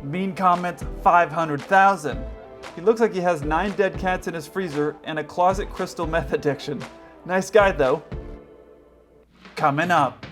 Mean comments 500,000. He looks like he has 9 dead cats in his freezer and a closet crystal meth addiction. Nice guy though. Coming up.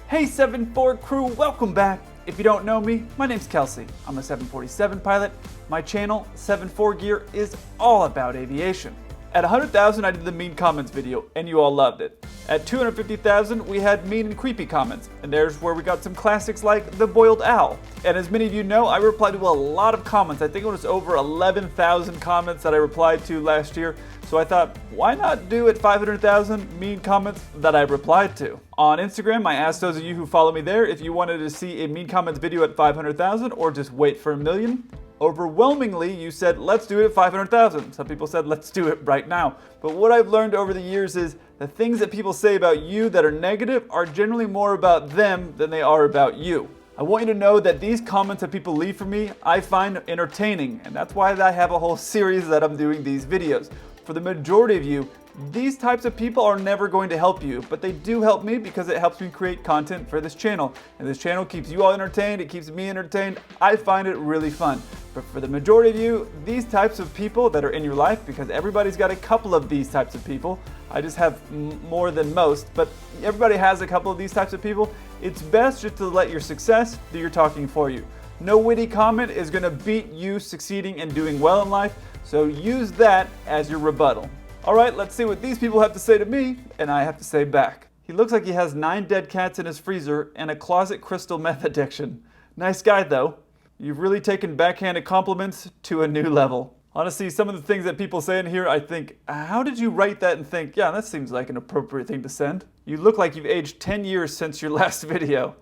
Hey 7-4 crew, welcome back. If you don't know me, my name's Kelsey. I'm a 747 pilot. My channel, 7-4 Gear, is all about aviation. At 100,000 I did the mean comments video and you all loved it. At 250,000 we had mean and creepy comments, and there's where we got some classics like the boiled owl. And as many of you know, I replied to a lot of comments. I think it was over 11,000 comments that I replied to last year. So I thought, why not do at 500,000 mean comments that I replied to? On Instagram, I asked those of you who follow me there if you wanted to see a mean comments video at 500,000 or just wait for 1 million. Overwhelmingly, you said, let's do it at 500,000. Some people said, let's do it right now. But what I've learned over the years is the things that people say about you that are negative are generally more about them than they are about you. I want you to know that these comments that people leave for me, I find entertaining. And that's why I have a whole series that I'm doing these videos. For the majority of you, these types of people are never going to help you, but they do help me because it helps me create content for this channel. And this channel keeps you all entertained, it keeps me entertained. I find it really fun. But for the majority of you, these types of people that are in your life, because everybody's got a couple of these types of people, I just have more than most, but everybody has a couple of these types of people, it's best just to let your success do your talking for you. No witty comment is gonna beat you succeeding and doing well in life, so use that as your rebuttal. All right, let's see what these people have to say to me, and I have to say back. He looks like he has 9 dead cats in his freezer and a closet crystal meth addiction. Nice guy though. You've really taken backhanded compliments to a new level. Honestly, some of the things that people say in here, I think, how did you write that and think, yeah, that seems like an appropriate thing to send? You look like you've aged 10 years since your last video.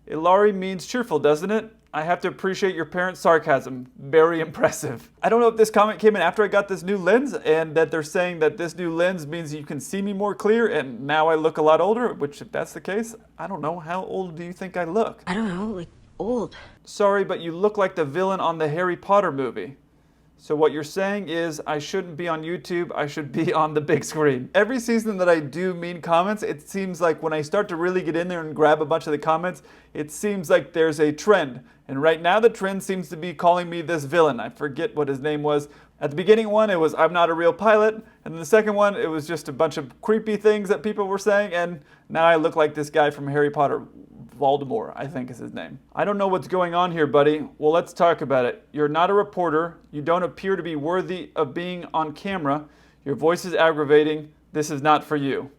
Ilari means cheerful, doesn't it? I have to appreciate your parents' sarcasm. Very impressive. I don't know if this comment came in after I got this new lens and that they're saying that this new lens means you can see me more clear and now I look a lot older, which if that's the case, I don't know. How old do you think I look? I don't know, like old. Sorry, but you look like the villain on the Harry Potter movie. So what you're saying is I shouldn't be on YouTube, I should be on the big screen. Every season that I do mean comments, it seems like when I start to really get in there and grab a bunch of the comments, it seems like there's a trend. And right now the trend seems to be calling me this villain. I forget what his name was. At the beginning one, it was I'm not a real pilot. And then the second one, it was just a bunch of creepy things that people were saying. And now I look like this guy from Harry Potter. Voldemort, I think is his name. I don't know what's going on here, buddy. Well, let's talk about it. You're not a reporter. You don't appear to be worthy of being on camera. Your voice is aggravating. This is not for you.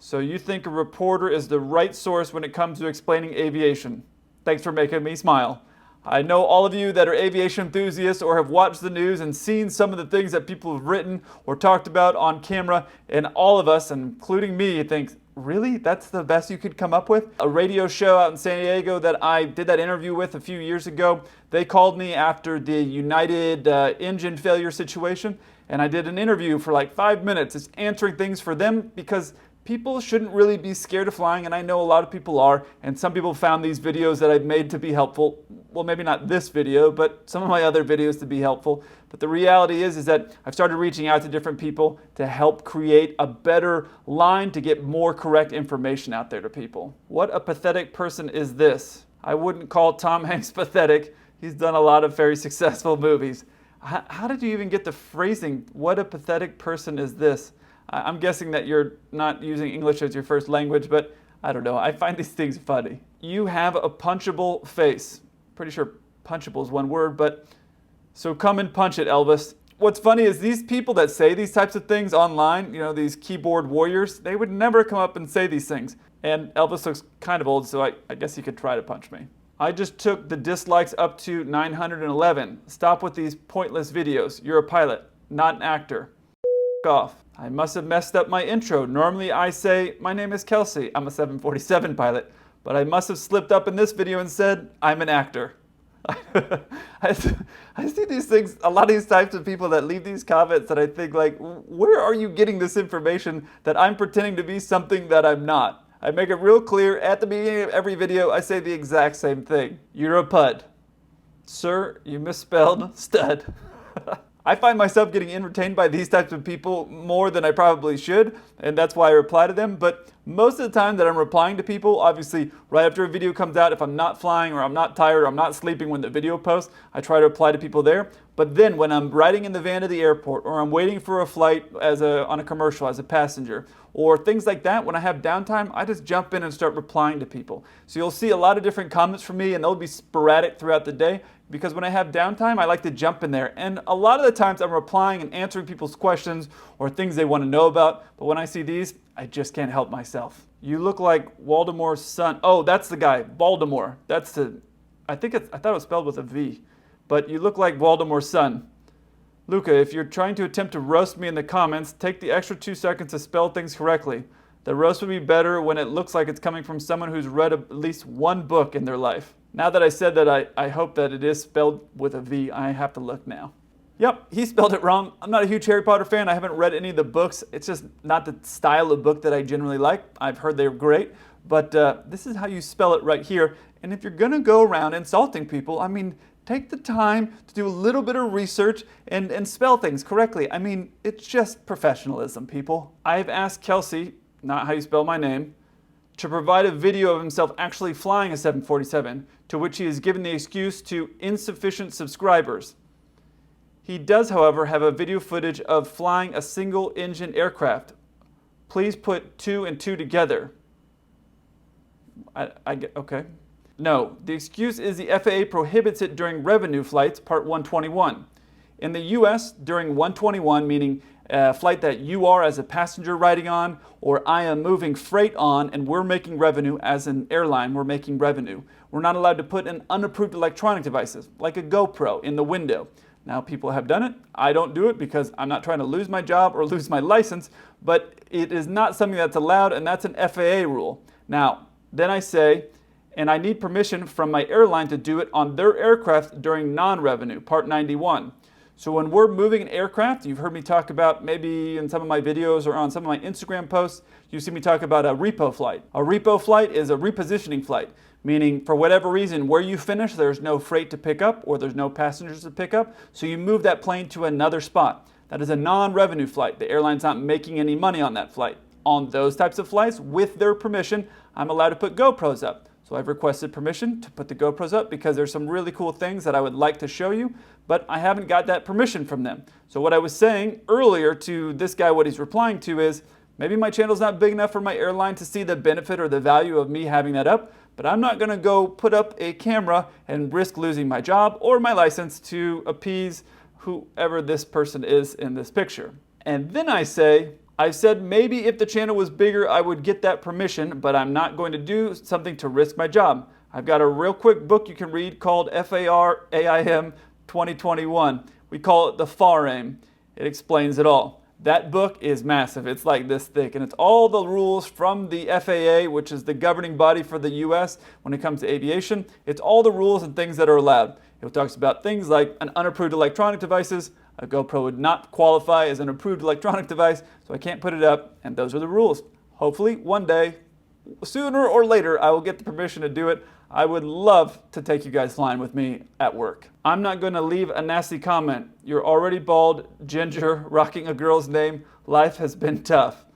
So you think a reporter is the right source when it comes to explaining aviation. Thanks for making me smile. I know all of you that are aviation enthusiasts or have watched the news and seen some of the things that people have written or talked about on camera, and all of us, including me, think, really? That's the best you could come up with? A radio show out in San Diego that I did that interview with a few years ago, they called me after the United engine failure situation, and I did an interview for like 5 minutes, just answering things for them because people shouldn't really be scared of flying, and I know a lot of people are, and some people found these videos that I've made to be helpful. Well, maybe not this video, but some of my other videos to be helpful. But the reality is that I've started reaching out to different people to help create a better line to get more correct information out there to people. What a pathetic person is this? I wouldn't call Tom Hanks pathetic. He's done a lot of very successful movies. How did you even get the phrasing, what a pathetic person is this? I'm guessing that you're not using English as your first language, but I don't know. I find these things funny. You have a punchable face. Pretty sure punchable is one word, but so come and punch it, Elvis. What's funny is these people that say these types of things online, you know, these keyboard warriors, they would never come up and say these things. And Elvis looks kind of old, so I guess he could try to punch me. I just took the dislikes up to 911. Stop with these pointless videos. You're a pilot, not an actor. Off. I must have messed up my intro. Normally I say, my name is Kelsey. I'm a 747 pilot. But I must have slipped up in this video and said, I'm an actor. I see these things, a lot of these types of people that leave these comments that I think like, where are you getting this information that I'm pretending to be something that I'm not? I make it real clear at the beginning of every video, I say the exact same thing. You're a pud. Sir, you misspelled stud. I find myself getting entertained by these types of people more than I probably should, and that's why I reply to them. But most of the time that I'm replying to people, obviously right after a video comes out, if I'm not flying or I'm not tired or I'm not sleeping when the video posts, I try to reply to people there. But then when I'm riding in the van to the airport, or I'm waiting for a flight on a commercial as a passenger, or things like that, when I have downtime, I just jump in and start replying to people. So you'll see a lot of different comments from me, and they'll be sporadic throughout the day, because when I have downtime, I like to jump in there. And a lot of the times I'm replying and answering people's questions or things they want to know about. But when I see these, I just can't help myself. You look like Voldemort's son. Oh, that's the guy, Voldemort. I thought it was spelled with a V. But you look like Voldemort's son. Luca, if you're trying to attempt to roast me in the comments, take the extra 2 seconds to spell things correctly. The roast would be better when it looks like it's coming from someone who's read at least one book in their life. Now that I said that, I hope that it is spelled with a V. I have to look now. Yep, he spelled it wrong. I'm not a huge Harry Potter fan. I haven't read any of the books. It's just not the style of book that I generally like. I've heard they're great, but this is how you spell it right here. And if you're gonna go around insulting people, I mean, take the time to do a little bit of research and spell things correctly. I mean, it's just professionalism, people. I've asked Kelsey, not how you spell my name, to provide a video of himself actually flying a 747, to which he has given the excuse to insufficient subscribers. He does, however, have a video footage of flying a single-engine aircraft. Please put 2 and 2 together. Okay. No, the excuse is the FAA prohibits it during revenue flights, Part 121. In the US, during 121, meaning a flight that you are as a passenger riding on, or I am moving freight on and we're making revenue as an airline, we're making revenue. We're not allowed to put in unapproved electronic devices, like a GoPro, in the window. Now, people have done it. I don't do it because I'm not trying to lose my job or lose my license, but it is not something that's allowed, and that's an FAA rule. Now, then I say, and I need permission from my airline to do it on their aircraft during non-revenue, Part 91. So when we're moving an aircraft, you've heard me talk about, maybe in some of my videos or on some of my Instagram posts, you see me talk about a repo flight. A repo flight is a repositioning flight, meaning for whatever reason, where you finish, there's no freight to pick up or there's no passengers to pick up, so you move that plane to another spot. That is a non-revenue flight. The airline's not making any money on that flight. On those types of flights, with their permission, I'm allowed to put GoPros up. So I've requested permission to put the GoPros up because there's some really cool things that I would like to show you, but I haven't got that permission from them. So what I was saying earlier to this guy, what he's replying to is, maybe my channel's not big enough for my airline to see the benefit or the value of me having that up, but I'm not gonna go put up a camera and risk losing my job or my license to appease whoever this person is in this picture. And then I say, I've said maybe if the channel was bigger, I would get that permission, but I'm not going to do something to risk my job. I've got a real quick book you can read called FAR AIM 2021. We call it the FAR AIM. It explains it all. That book is massive. It's like this thick, and it's all the rules from the FAA, which is the governing body for the US when it comes to aviation. It's all the rules and things that are allowed. It talks about things like an unapproved electronic devices. A GoPro would not qualify as an approved electronic device, so I can't put it up, and those are the rules. Hopefully, one day, sooner or later, I will get the permission to do it. I would love to take you guys flying with me at work. I'm not going to leave a nasty comment. You're already bald, ginger, rocking a girl's name. Life has been tough.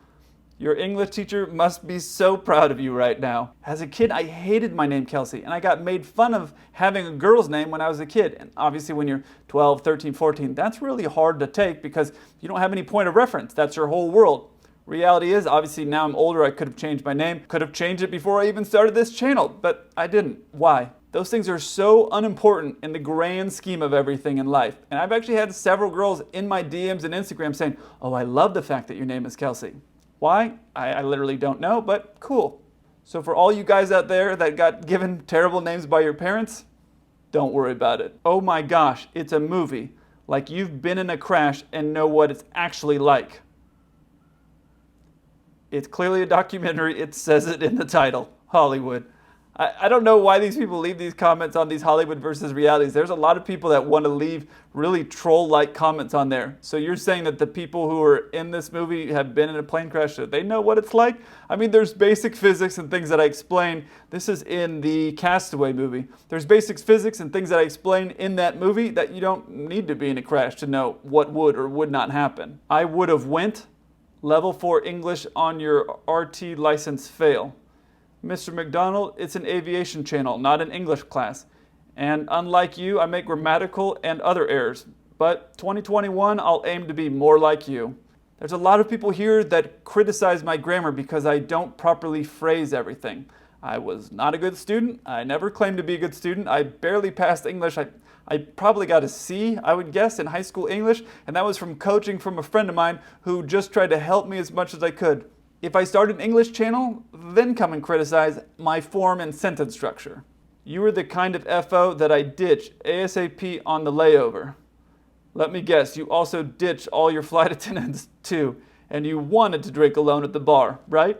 Your English teacher must be so proud of you right now. As a kid, I hated my name Kelsey, and I got made fun of having a girl's name when I was a kid. And obviously when you're 12, 13, 14, that's really hard to take because you don't have any point of reference. That's your whole world. Reality is, obviously now I'm older, I could have changed my name. Could have changed it before I even started this channel, but I didn't. Why? Those things are so unimportant in the grand scheme of everything in life. And I've actually had several girls in my DMs and Instagram saying, oh, I love the fact that your name is Kelsey. Why? I literally don't know, but cool. So for all you guys out there that got given terrible names by your parents, don't worry about it. Oh my gosh, it's a movie. Like you've been in a crash and know what it's actually like. It's clearly a documentary. It says it in the title. Hollywood. I don't know why these people leave these comments on these Hollywood versus realities. There's a lot of people that want to leave really troll-like comments on there. So you're saying that the people who are in this movie have been in a plane crash, so they know what it's like? I mean, there's basic physics and things that I explain. This is in the Castaway movie. There's basic physics and things that I explain in that movie that you don't need to be in a crash to know what would or would not happen. I would have went. Level 4 English on your RT license fail. Mr. McDonald, it's an aviation channel, not an English class. And unlike you, I make grammatical and other errors. But 2021, I'll aim to be more like you. There's a lot of people here that criticize my grammar because I don't properly phrase everything. I was not a good student. I never claimed to be a good student. I barely passed English. I probably got a C, I would guess, in high school English, and that was from coaching from a friend of mine who just tried to help me as much as I could. If I start an English channel, then come and criticize my form and sentence structure. You were the kind of FO that I ditch ASAP on the layover. Let me guess, you also ditched all your flight attendants too, and you wanted to drink alone at the bar, right?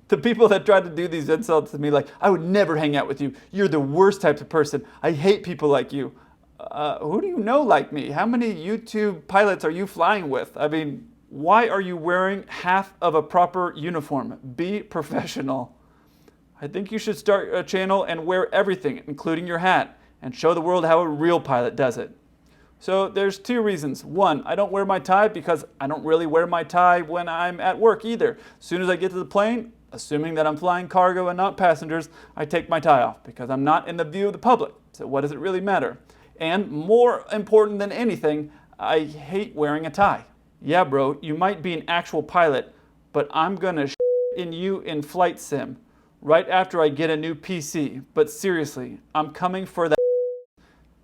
The people that tried to do these insults to me like, I would never hang out with you. You're the worst type of person. I hate people like you. Who do you know like me? How many YouTube pilots are you flying with? I mean, why are you wearing half of a proper uniform? Be professional. I think you should start a channel and wear everything, including your hat, and show the world how a real pilot does it. So there's two reasons. One, I don't wear my tie because I don't really wear my tie when I'm at work either. As soon as I get to the plane, assuming that I'm flying cargo and not passengers, I take my tie off because I'm not in the view of the public. So what does it really matter? And more important than anything, I hate wearing a tie. Yeah, bro, you might be an actual pilot, but I'm gonna in you in flight sim right after I get a new PC. But seriously, I'm coming for that.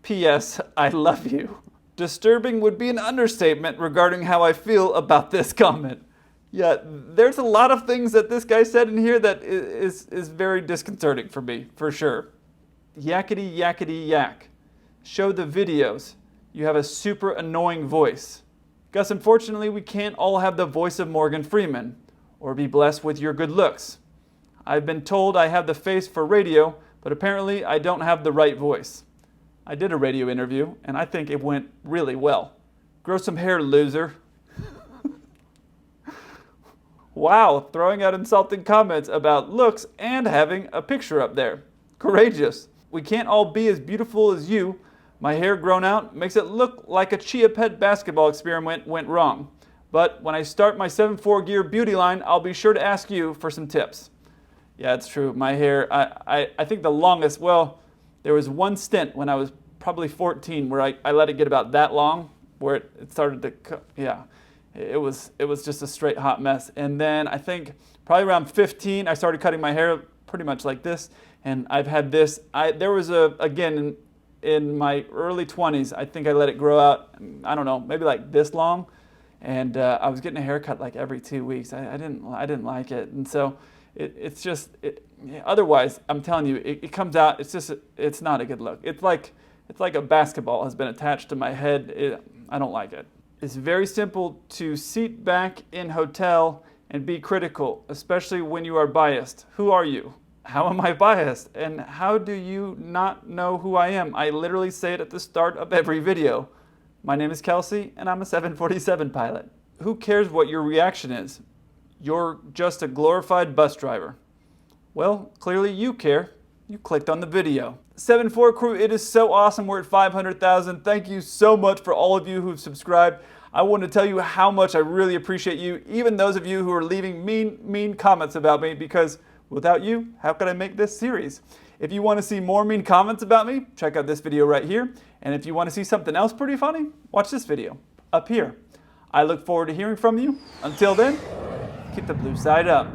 P.S. I love you. Disturbing would be an understatement regarding how I feel about this comment. Yeah, there's a lot of things that this guy said in here that is very disconcerting for me, for sure. Yakety yakety yak. Show the videos. You have a super annoying voice. Gus, unfortunately, we can't all have the voice of Morgan Freeman or be blessed with your good looks. I've been told I have the face for radio, but apparently I don't have the right voice. I did a radio interview, and I think it went really well. Grow some hair, loser. Wow, throwing out insulting comments about looks and having a picture up there. Courageous. We can't all be as beautiful as you. My hair grown out makes it look like a Chia Pet basketball experiment went wrong. But when I start my 7-4 gear beauty line, I'll be sure to ask you for some tips. Yeah, it's true. My hair, I think the longest, well, there was one stint when I was probably 14 where I let it get about that long, where it started to, yeah, it was just a straight hot mess. And then I think probably around 15, I started cutting my hair pretty much like this. And I've had this, there was again, in my early 20s, I think I let it grow out, I don't know, maybe like this long. And I was getting a haircut like every 2 weeks. I didn't like it. And so it's just, otherwise, I'm telling you, it comes out, it's not a good look. It's like a basketball has been attached to my head. I don't like it. It's very simple to seat back in hotel and be critical, especially when you are biased. Who are you? How am I biased? And how do you not know who I am? I literally say it at the start of every video. My name is Kelsey, and I'm a 747 pilot. Who cares what your reaction is? You're just a glorified bus driver. Well, clearly you care. You clicked on the video. 7-4 crew, it is so awesome. We're at 500,000. Thank you so much for all of you who've subscribed. I want to tell you how much I really appreciate you, even those of you who are leaving mean comments about me, because without you, how could I make this series? If you want to see more mean comments about me, check out this video right here. And if you want to see something else pretty funny, watch this video up here. I look forward to hearing from you. Until then, keep the blue side up.